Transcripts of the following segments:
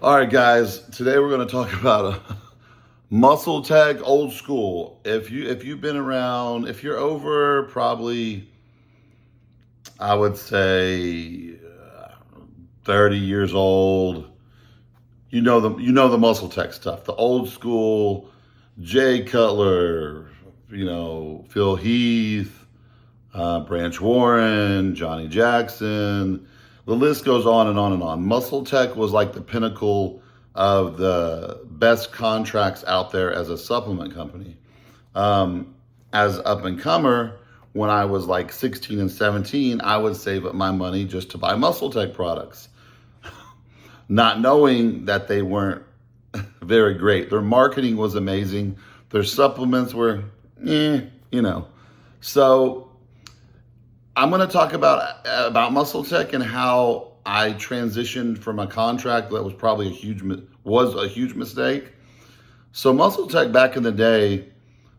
All right, guys. Today we're going to talk about Muscletech old school. If you've been around, if you're over probably, I would say 30 years old, you know the Muscletech stuff, the old school, Jay Cutler, Phil Heath, Branch Warren, Johnny Jackson. The list goes on and on and on. Muscletech was like the pinnacle of the best contracts out there as a supplement company. As up and comer, when I was like 16 and 17, I would save up my money just to buy Muscletech products, not knowing that they weren't very great. Their marketing was amazing. Their supplements were, you know. So I'm going to talk about Muscletech and how I transitioned from a contract that was probably a huge mistake. So Muscletech back in the day,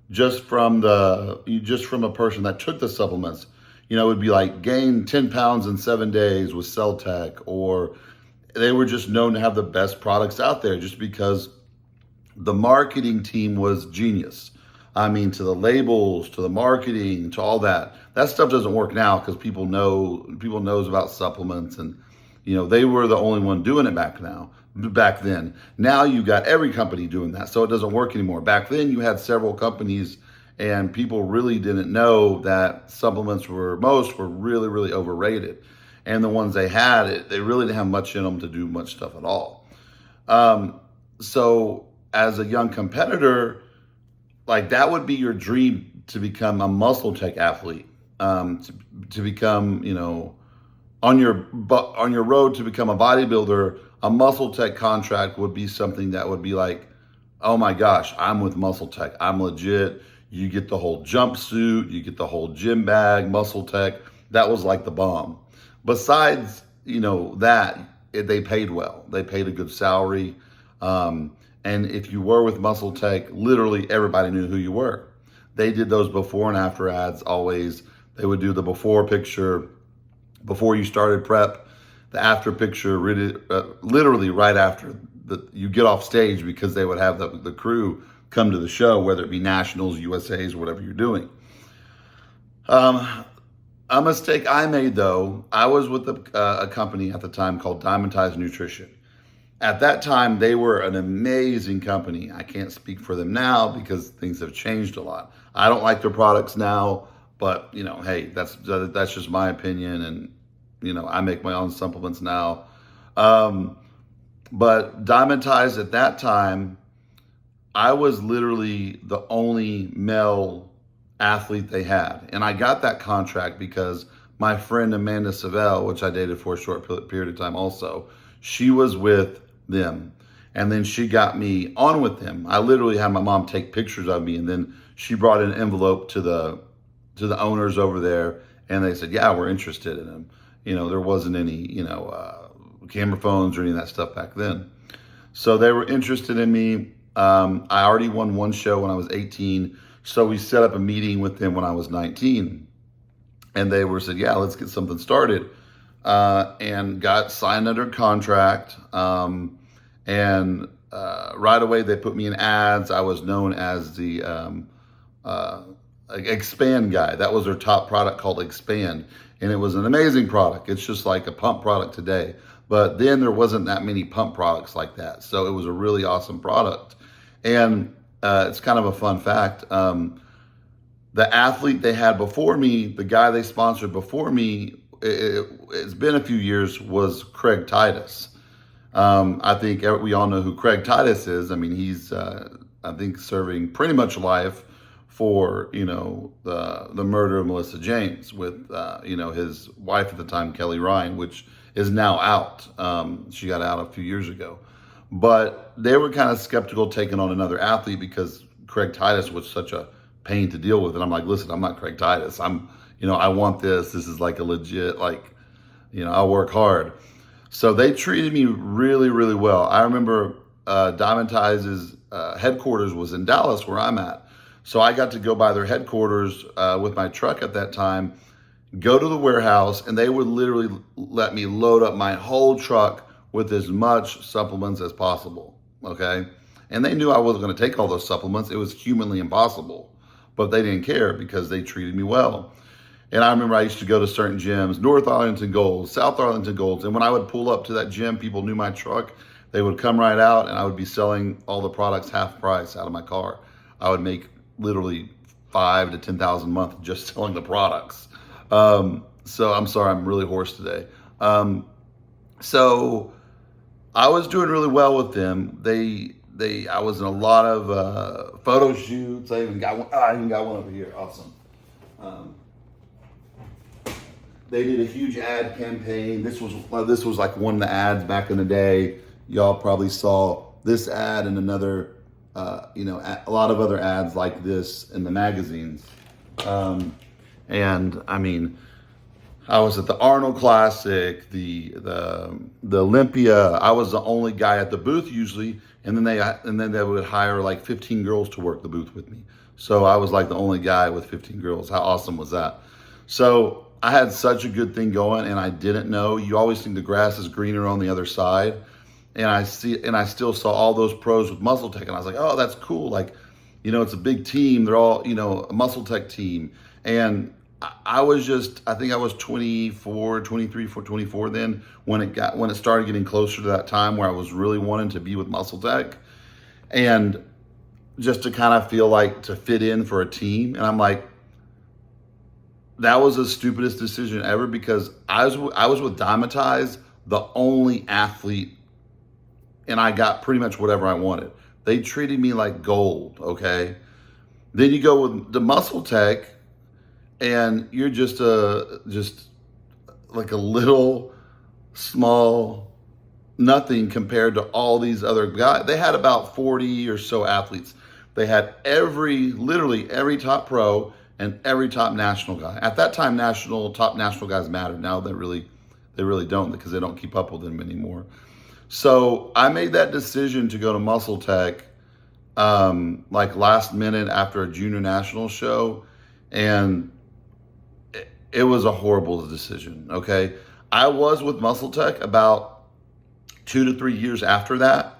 just from a person that took the supplements, it would be like gain 10 pounds in 7 days with Celtech, or they were just known to have the best products out there just because the marketing team was genius. I mean, to the labels, to the marketing, to all that. That stuff doesn't work now because people knows about supplements, and they were the only one doing it back then. Now you got every company doing that, so it doesn't work anymore. Back then you had several companies, and people really didn't know that supplements were really, really overrated. And the ones they had, they really didn't have much in them to do much stuff at all. So as a young competitor, like that would be your dream, to become a Muscletech athlete, to become, on your road to become a bodybuilder. A Muscletech contract would be something that would be like, oh my gosh, I'm with Muscletech, I'm legit. You get the whole jumpsuit, you get the whole gym bag, Muscletech. That was like the bomb. Besides, they paid well. They paid a good salary. And if you were with Muscletech, literally everybody knew who you were. They did those before and after ads always. They would do the before picture before you started prep, the after picture literally right after you get off stage, because they would have the crew come to the show, whether it be nationals, USAs, or whatever you're doing. A mistake I made, though, I was with a company at the time called Diamond Nutrition. At that time, they were an amazing company. I can't speak for them now because things have changed a lot. I don't like their products now, but hey, that's just my opinion, and I make my own supplements now. But Diamond Ties at that time, I was literally the only male athlete they had, and I got that contract because my friend Amanda Savell, which I dated for a short period of time, also, she was with them, and then she got me on with them. I literally had my mom take pictures of me, and then she brought an envelope to the owners over there, and they said, yeah, we're interested in him. There wasn't any camera phones or any of that stuff back then, so they were interested in me. I already won one show when I was 18, so we set up a meeting with them when I was 19, and they said, yeah, let's get something started, and got signed under contract. And right away, they put me in ads. I was known as the Expand guy. That was their top product, called Expand. And it was an amazing product. It's just like a pump product today. But then there wasn't that many pump products like that. So it was a really awesome product. And it's kind of a fun fact. The athlete they had before me, the guy they sponsored before me, it's been a few years, was Craig Titus. I think we all know who Craig Titus is. I mean, he's, I think, serving pretty much life for, the murder of Melissa James with, his wife at the time, Kelly Ryan, which is now out. She got out a few years ago. But they were kind of skeptical taking on another athlete because Craig Titus was such a pain to deal with. And I'm like, listen, I'm not Craig Titus. I want this. This is like a legit, I work hard. So they treated me really, really well. I remember Diamond Ties' headquarters was in Dallas, where I'm at. So I got to go by their headquarters with my truck at that time, go to the warehouse, and they would literally let me load up my whole truck with as much supplements as possible, okay? And they knew I wasn't going to take all those supplements. It was humanly impossible, but they didn't care because they treated me well. And I remember I used to go to certain gyms, North Arlington Golds, South Arlington Golds. And when I would pull up to that gym, people knew my truck. They would come right out and I would be selling all the products half price out of my car. I would make literally 5,000 to 10,000 a month just selling the products. So I'm sorry, I'm really hoarse today. So I was doing really well with them. I was in a lot of photo shoots. I even got one over here. Awesome. They did a huge ad campaign. This was like one of the ads back in the day. Y'all probably saw this ad and another, a lot of other ads like this in the magazines. And I mean, I was at the Arnold Classic, the Olympia. I was the only guy at the booth usually, and then they would hire like 15 girls to work the booth with me. So I was like the only guy with 15 girls. How awesome was that? So I had such a good thing going, and I didn't know. You always think the grass is greener on the other side, and I still saw all those pros with Muscletech, and I was like, oh, that's cool. Like, it's a big team. They're all, a Muscletech team, and I think I was 24 then when it started getting closer to that time where I was really wanting to be with Muscletech, and just to kind of feel like to fit in for a team. And I'm like, that was the stupidest decision ever, because I was with Dymatize, the only athlete, and I got pretty much whatever I wanted. They treated me like gold, okay? Then you go with the Muscletech, and you're just like a little small nothing compared to all these other guys. They had about 40 or so athletes. They had literally every top pro and every top national guy. At that time, top national guys mattered. Now they really don't, because they don't keep up with them anymore. So I made that decision to go to Muscletech like last minute after a junior national show, and it was a horrible decision, okay? I was with Muscletech about 2 to 3 years after that,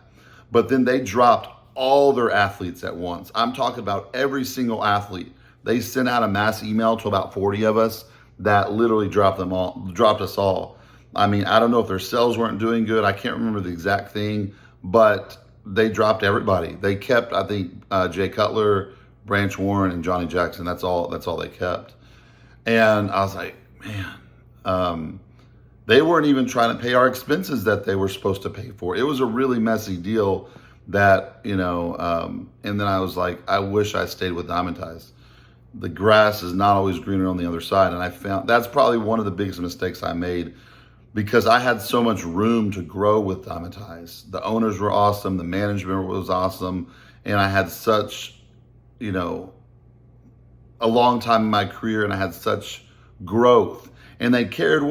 but then they dropped all their athletes at once. I'm talking about every single athlete. They sent out a mass email to about 40 of us that literally dropped us all. I mean, I don't know if their sales weren't doing good. I can't remember the exact thing, but they dropped everybody. They kept, I think, Jay Cutler, Branch Warren, and Johnny Jackson. That's all they kept. And I was like, man, they weren't even trying to pay our expenses that they were supposed to pay for. It was a really messy deal that, and then I was like, I wish I stayed with Dymatize. The grass is not always greener on the other side. And I found that's probably one of the biggest mistakes I made, because I had so much room to grow with Dymatize. The owners were awesome. The management was awesome. And I had such, a long time in my career, and I had such growth, and they cared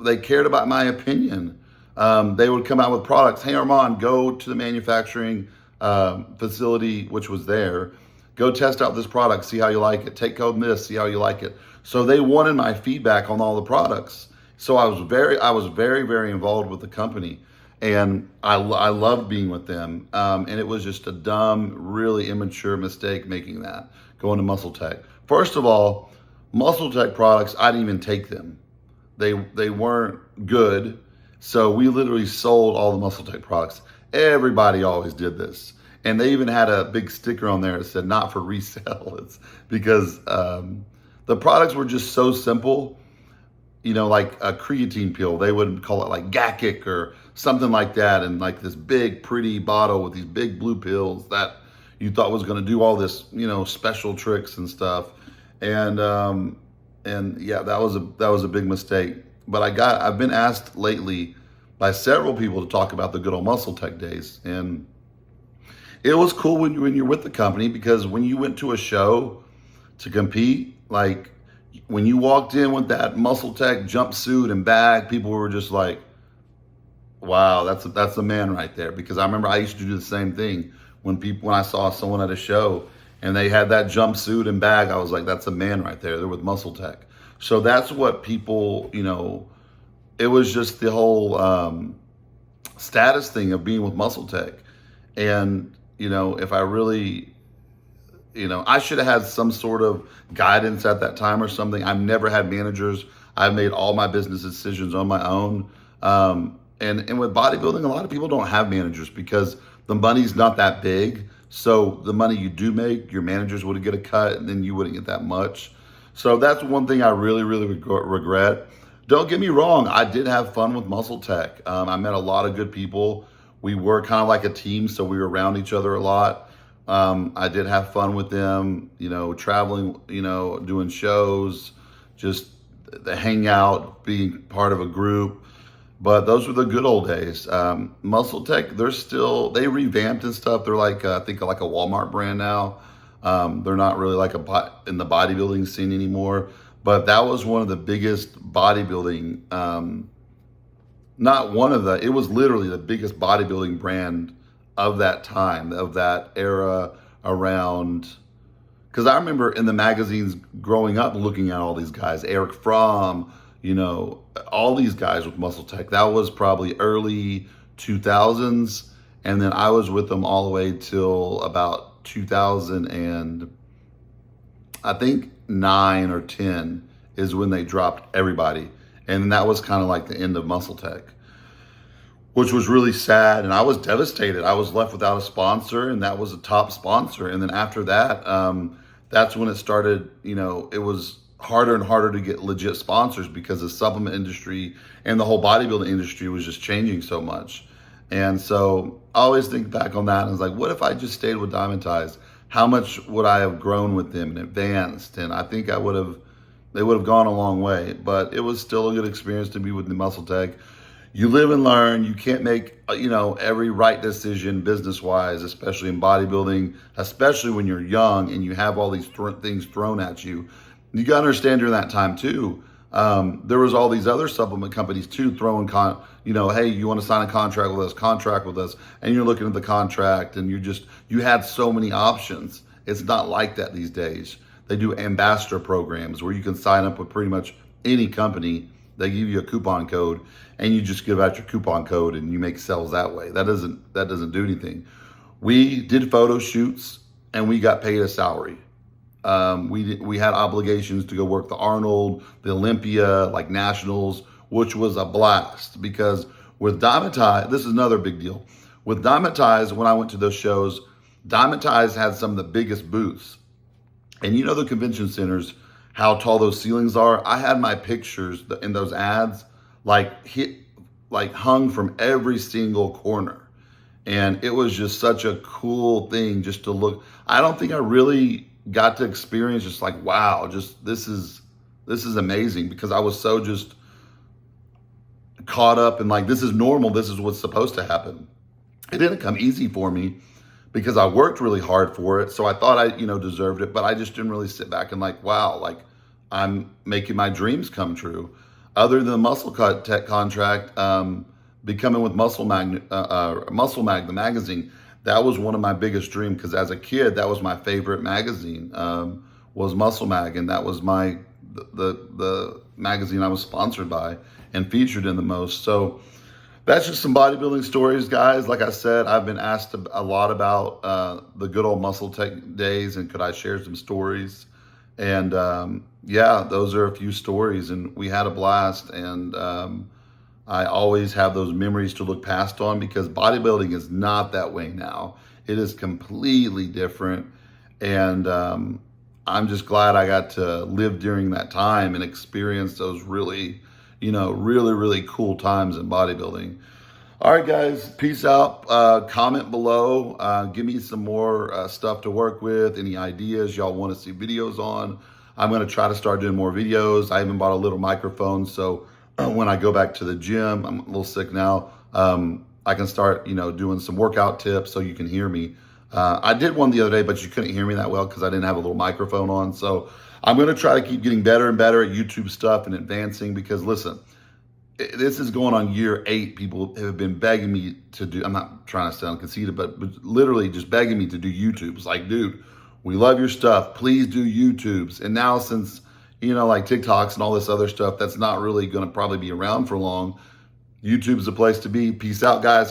they cared about my opinion. They would come out with products. Hey, Armand, go to the manufacturing facility, which was there. Go test out this product, see how you like it. Take code this, see how you like it. So they wanted my feedback on all the products. So I was very, very involved with the company, and I loved being with them. And it was just a dumb, really immature mistake making that, going to Muscletech. First of all, Muscletech products, I didn't even take them. They weren't good. So we literally sold all the Muscletech products. Everybody always did this. And they even had a big sticker on there that said not for resale. It's because the products were just so simple. Like a creatine pill, they would call it like Gakic or something like that. And like this big, pretty bottle with these big blue pills that you thought was going to do all this, special tricks and stuff. And yeah, that was a big mistake. But I've been asked lately by several people to talk about the good old Muscletech days. And it was cool when you're with the company, because when you went to a show to compete, like when you walked in with that Muscletech jumpsuit and bag, people were just like, wow, that's a man right there. Because I remember I used to do the same thing when I saw someone at a show and they had that jumpsuit and bag. I was like, that's a man right there. They're with Muscletech. So that's what people, it was just the whole status thing of being with Muscletech. And, if I really, I should have had some sort of guidance at that time or something. I've never had managers. I've made all my business decisions on my own. And with bodybuilding, a lot of people don't have managers because the money's not that big. So the money you do make, your managers would get a cut and then you wouldn't get that much. So that's one thing I really, really regret. Don't get me wrong. I did have fun with Muscletech. I met a lot of good people. We were kind of like a team, so we were around each other a lot. I did have fun with them, traveling, doing shows, just the hangout, being part of a group. But those were the good old days. Muscletech, they revamped and stuff. They're like, I think like a Walmart brand now. They're not really like in the bodybuilding scene anymore. But that was one of the biggest bodybuilding, it was literally the biggest bodybuilding brand of that time, of that era around. Because I remember in the magazines growing up looking at all these guys, Eric Fromm, all these guys with Muscletech. That was probably early 2000s. And then I was with them all the way till about 2000 and I think 9 or 10 is when they dropped everybody. And that was kind of like the end of Muscletech, which was really sad. And I was devastated. I was left without a sponsor, and that was a top sponsor. And then after that, that's when it started, it was harder and harder to get legit sponsors because the supplement industry and the whole bodybuilding industry was just changing so much. And so I always think back on that and I was like, what if I just stayed with Diamond Ties? How much would I have grown with them and advanced? And I think they would have gone a long way, but it was still a good experience to be with the Muscletech. You live and learn. You can't make, every right decision business-wise, especially in bodybuilding, especially when you're young and you have all these things thrown at you. You got to understand during that time too, there was all these other supplement companies too throwing, hey, you want to sign a contract with us, and you're looking at the contract and you had so many options. It's not like that these days. They do ambassador programs where you can sign up with pretty much any company. They give you a coupon code and you just give out your coupon code and you make sales that way. That doesn't do anything. We did photo shoots and we got paid a salary. We had obligations to go work the Arnold, the Olympia, like nationals, which was a blast because with Diamond Ties, this is another big deal. With Diamond Ties, when I went to those shows, Diamond Ties had some of the biggest booths. And the convention centers, how tall those ceilings are. I had my pictures in those ads hung from every single corner. And it was just such a cool thing just to look. I don't think I really got to experience just like, wow, just this is amazing because I was so just caught up in like, this is normal. This is what's supposed to happen. It didn't come easy for me because I worked really hard for it. So I thought I, deserved it, but I just didn't really sit back and like, wow, like I'm making my dreams come true. Other than the Muscletech contract, becoming with Muscle Mag, the magazine, that was one of my biggest dreams because as a kid, that was my favorite magazine, was Muscle Mag, and that was the magazine I was sponsored by and featured in the most. So that's just some bodybuilding stories, guys. Like I said, I've been asked a lot about the good old Muscletech days and could I share some stories. And yeah, those are a few stories and we had a blast. And I always have those memories to look past on because bodybuilding is not that way now. It is completely different. And I'm just glad I got to live during that time and experience those really, really cool times in bodybuilding. All right, guys, peace out. Comment below. Give me some more stuff to work with. Any ideas y'all want to see videos on. I'm going to try to start doing more videos. I even bought a little microphone. So when I go back to the gym, I'm a little sick now. I can start, doing some workout tips so you can hear me. I did one the other day, but you couldn't hear me that well because I didn't have a little microphone on. So I'm going to try to keep getting better and better at YouTube stuff and advancing because listen, this is going on year 8. People have been begging me to do, I'm not trying to sound conceited, but literally just begging me to do YouTubes. Like, dude, we love your stuff. Please do YouTubes. And now since, like TikToks and all this other stuff, that's not really going to probably be around for long. YouTube's the place to be. Peace out, guys.